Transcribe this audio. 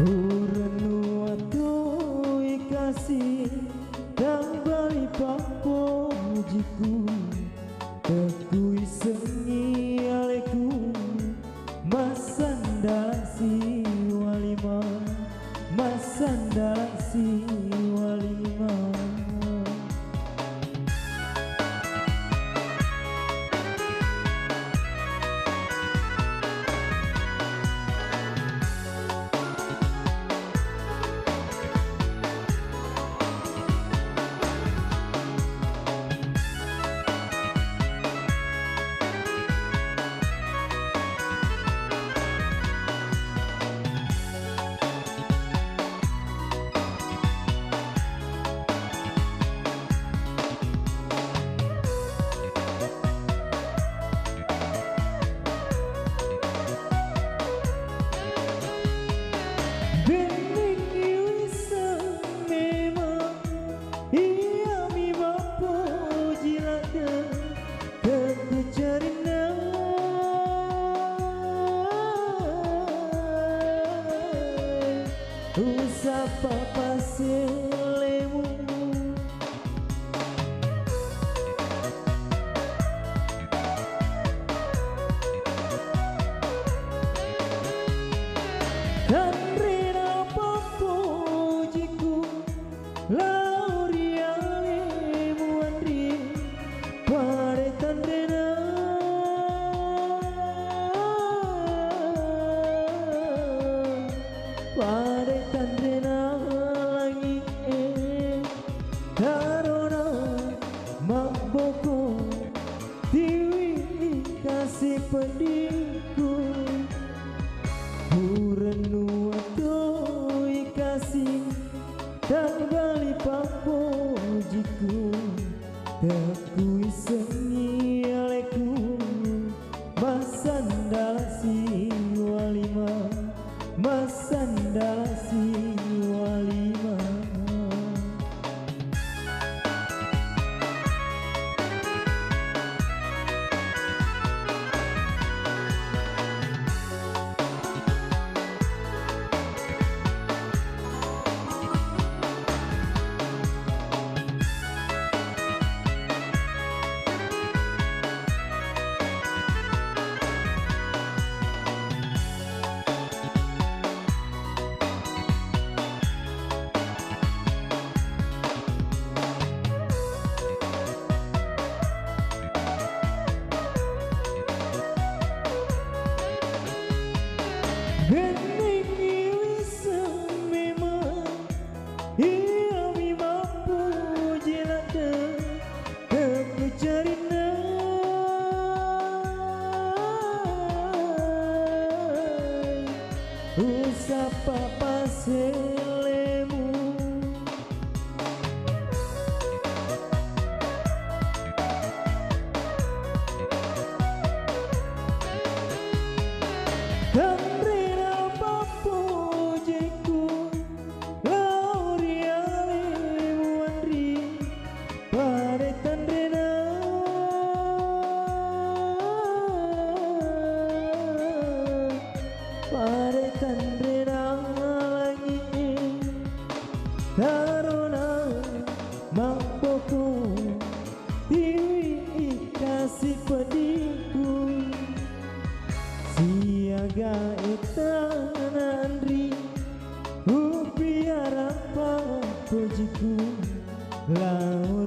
Uranu atui kasih dan bali papojiku tekui sengi aleku masandalasi walima masandalasi walima. Usapa pasilemu dan rina papujiku laurialemu andri pare tandena pare tandena langi darona maboko tiwi kasih pediku uranu atui kasih dan bali papojiku tekui sengi aleku masandalasi walima masandalasi walima. Usapa pasilemu dan rina papujiku laurialemu andri pare tandena pare tandena langi darona maboko tiwi kasih pediku siaga etan andri upiara papujiku lau